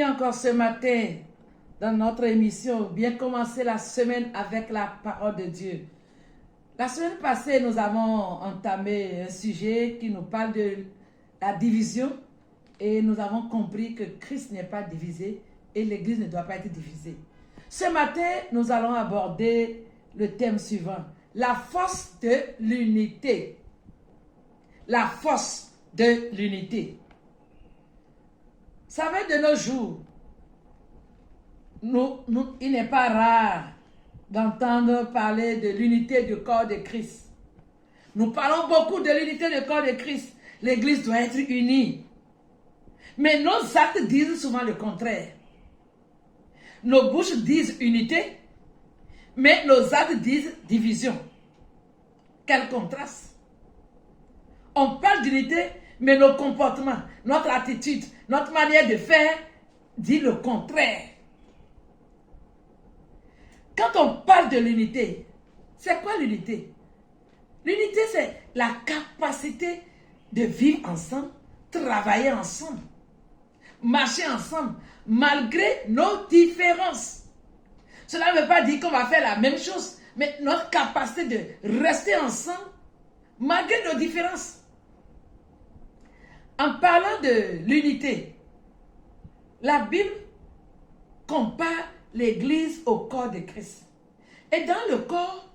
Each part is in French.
Bienvenue encore ce matin dans notre émission. Bien commencer la semaine avec la parole de Dieu. La semaine passée, nous avons entamé un sujet qui nous parle de la division et nous avons compris que Christ n'est pas divisé et l'Église ne doit pas être divisée. Ce matin, nous allons aborder le thème suivant, la force de l'unité. La force de l'unité. Vous savez, de nos jours, il n'est pas rare d'entendre parler de l'unité du corps de Christ. Nous parlons beaucoup de l'unité du corps de Christ. L'Église doit être unie. Mais nos actes disent souvent le contraire. Nos bouches disent unité, mais nos actes disent division. Quel contraste! On parle d'unité, mais nos comportements, notre attitude, notre manière de faire dit le contraire. Quand on parle de l'unité, c'est quoi l'unité? L'unité, c'est la capacité de vivre ensemble, travailler ensemble, marcher ensemble, malgré nos différences. Cela ne veut pas dire qu'on va faire la même chose, mais notre capacité de rester ensemble, malgré nos différences. En parlant de l'unité, la Bible compare l'Église au corps de Christ. Et dans le corps,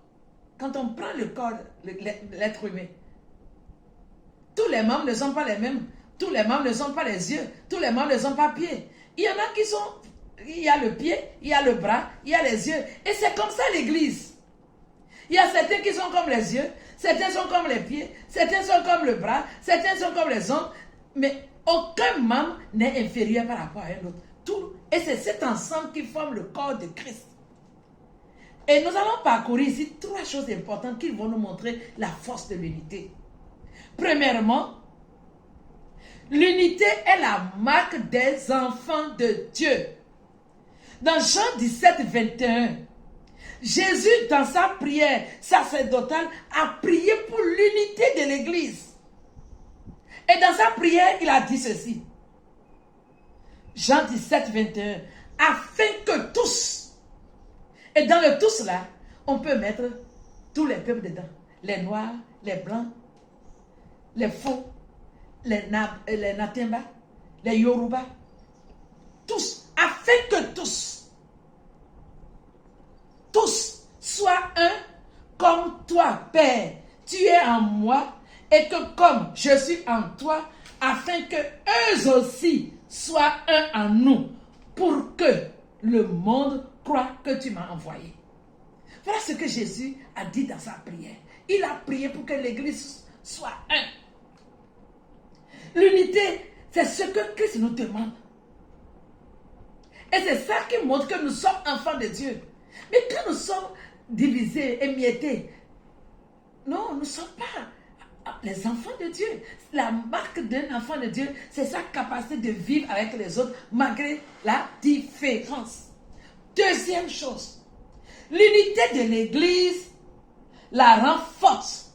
quand on prend le corps, l'être humain, tous les membres ne sont pas les mêmes. Tous les membres ne sont pas les yeux. Tous les membres ne sont pas pieds. Il y en a qui sont... Il y a le pied, il y a le bras, il y a les yeux. Et c'est comme ça l'Église. Il y a certains qui sont comme les yeux, certains sont comme les pieds, certains sont comme le bras, certains sont comme les ongles. Mais aucun membre n'est inférieur par rapport à un autre. Et c'est cet ensemble qui forme le corps de Christ. Et nous allons parcourir ici trois choses importantes qui vont nous montrer la force de l'unité. Premièrement, l'unité est la marque des enfants de Dieu. Dans Jean 17, 21, Jésus, dans sa prière sacerdotale, a prié pour l'unité de l'Église. Et dans sa prière, il a dit ceci. Jean 17, 21, afin que tous, et dans le tous là, on peut mettre tous les peuples dedans. Les Noirs, les Blancs, les Faux, les Natemba, les Yoruba, tous, afin que tous soient un comme toi, Père, tu es en moi, et que comme je suis en toi, afin que eux aussi soient un en nous, pour que le monde croit que tu m'as envoyé. Voilà ce que Jésus a dit dans sa prière. Il a prié pour que l'Église soit un. L'unité, c'est ce que Christ nous demande. Et c'est ça qui montre que nous sommes enfants de Dieu. Mais quand nous sommes divisés, émiettés, non, nous ne sommes pas les enfants de Dieu. La marque d'un enfant de Dieu, c'est sa capacité de vivre avec les autres malgré la différence. Deuxième chose, l'unité de l'Église la rend forte,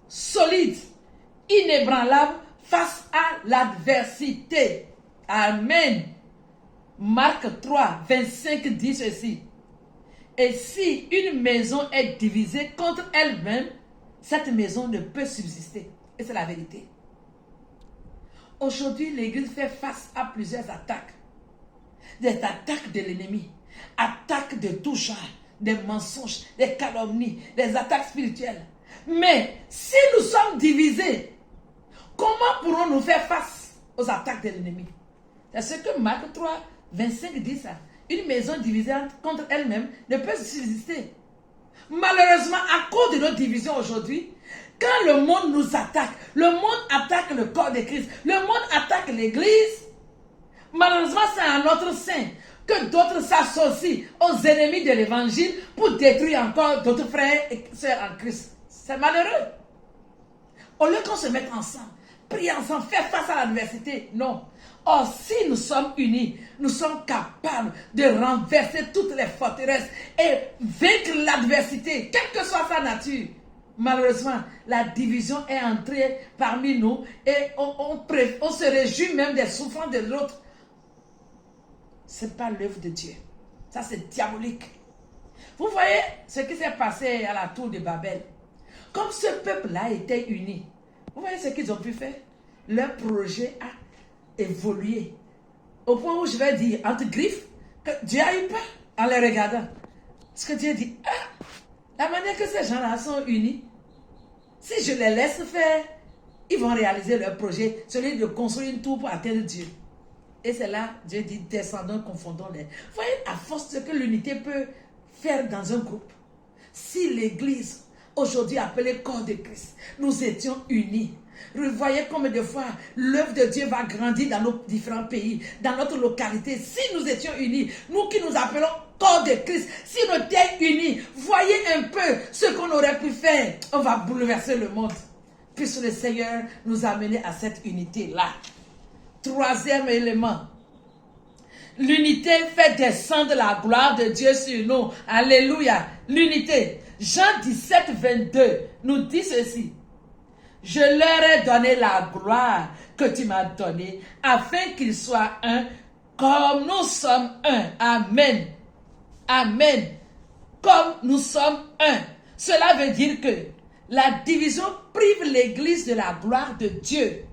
solide, inébranlable face à l'adversité. Amen. Marc 3, 25 dit ceci. Et si une maison est divisée contre elle-même, cette maison ne peut subsister. Et c'est la vérité. Aujourd'hui, l'Église fait face à plusieurs attaques. Des attaques de l'ennemi. Attaques de tout genre. Des mensonges, des calomnies, des attaques spirituelles. Mais si nous sommes divisés, comment pourrons-nous faire face aux attaques de l'ennemi? C'est ce que Marc 3, 25 dit ça. Une maison divisée contre elle-même ne peut subsister. Malheureusement, à cause de nos divisions aujourd'hui, quand le monde nous attaque, le monde attaque le corps de Christ, le monde attaque l'Église, malheureusement c'est à notre sein que d'autres s'associent aux ennemis de l'Évangile pour détruire encore d'autres frères et sœurs en Christ. C'est malheureux. Au lieu qu'on se mette ensemble, prier ensemble, faire face à l'adversité, non. Or, si nous sommes unis, nous sommes capables de renverser toutes les forteresses et vaincre l'adversité, quelle que soit sa nature. Malheureusement, la division est entrée parmi nous et on se réjouit même des souffrances de l'autre. Ce n'est pas l'œuvre de Dieu. Ça, c'est diabolique. Vous voyez ce qui s'est passé à la tour de Babel. Comme ce peuple-là était uni, vous voyez ce qu'ils ont pu faire? Leur projet a évolué. Au point où je vais dire, entre griffes, que Dieu a eu peur en les regardant. Parce que Dieu dit, ah, la manière que ces gens-là sont unis, si je les laisse faire, ils vont réaliser leur projet, celui de construire une tour pour atteindre Dieu. Et c'est là, Dieu dit, descendons, confondons-les. Vous voyez, à force de ce que l'unité peut faire dans un groupe. Si l'église, aujourd'hui appelée corps de Christ, nous étions unis. Vous voyez combien de fois l'œuvre de Dieu va grandir dans nos différents pays, dans notre localité. Si nous étions unis, nous qui nous appelons corps de Christ, si nous étions unis, voyez un peu ce qu'on aurait pu faire. On va bouleverser le monde. Puisse le Seigneur nous amener à cette unité-là. Troisième élément. L'unité fait descendre la gloire de Dieu sur nous. Alléluia. L'unité. Jean 17, 22 nous dit ceci. Je leur ai donné la gloire que tu m'as donnée, afin qu'ils soient un, comme nous sommes un. Amen. Amen. Comme nous sommes un. Cela veut dire que la division prive l'Église de la gloire de Dieu.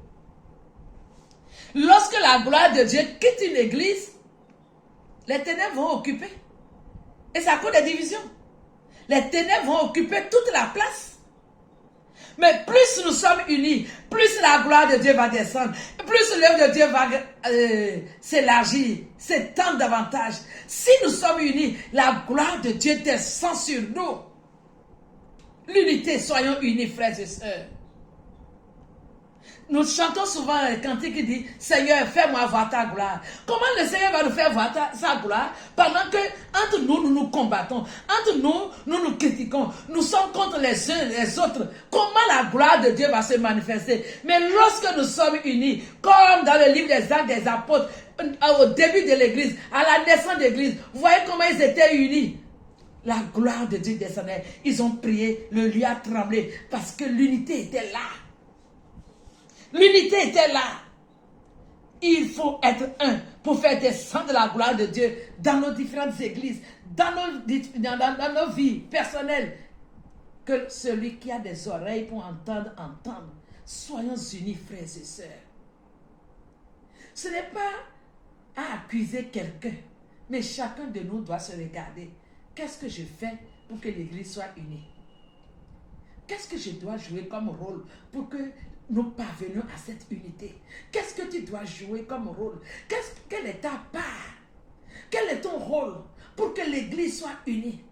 Lorsque la gloire de Dieu quitte une église, les ténèbres vont occuper. Et c'est à cause des divisions. Les ténèbres vont occuper toute la place. Mais plus nous sommes unis, plus la gloire de Dieu va descendre, plus l'œuvre de Dieu va s'élargir, s'étendre davantage. Si nous sommes unis, la gloire de Dieu descend sur nous. L'unité, soyons unis, frères et sœurs. Nous chantons souvent un cantique qui dit « Seigneur, fais-moi voir ta gloire ». Comment le Seigneur va nous faire voir sa gloire pendant que entre nous, nous nous combattons, entre nous, nous nous critiquons, nous sommes contre les uns et les autres. Comment la gloire de Dieu va se manifester? Mais lorsque nous sommes unis, comme dans le livre des Actes des Apôtres, au début de l'église, à la naissance de l'église, vous voyez comment ils étaient unis. La gloire de Dieu descendait. Ils ont prié, le lieu a tremblé parce que l'unité était là. L'unité était là. Il faut être un pour faire descendre la gloire de Dieu dans nos différentes églises, dans nos vies personnelles. Que celui qui a des oreilles pour entendre, entende. Soyons unis, frères et sœurs. Ce n'est pas à accuser quelqu'un, mais chacun de nous doit se regarder. Qu'est-ce que je fais pour que l'église soit unie? Qu'est-ce que je dois jouer comme rôle pour que nous parvenions à cette unité? Qu'est-ce que tu dois jouer comme rôle? Quelle est ta part? Quel est ton rôle pour que l'église soit unie?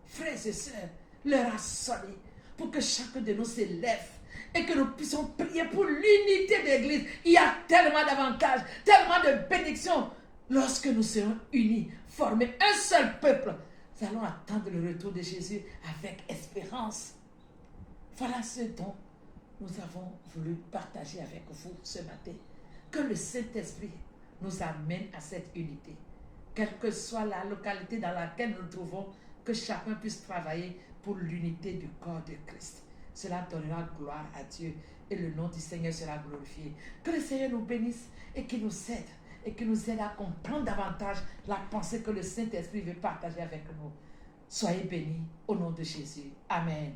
Frères et sœurs, l'heure a sonné pour que chacun de nous s'élève et que nous puissions prier pour l'unité de l'église. Il y a tellement d'avantages, tellement de bénédictions. Lorsque nous serons unis, former un seul peuple, nous allons attendre le retour de Jésus avec espérance. Voilà ce dont nous avons voulu partager avec vous ce matin. Que le Saint-Esprit nous amène à cette unité. Quelle que soit la localité dans laquelle nous nous trouvons, que chacun puisse travailler pour l'unité du corps de Christ. Cela donnera gloire à Dieu et le nom du Seigneur sera glorifié. Que le Seigneur nous bénisse et qu'il nous aide. Et qu'il nous aide à comprendre davantage la pensée que le Saint-Esprit veut partager avec nous. Soyez bénis au nom de Jésus. Amen.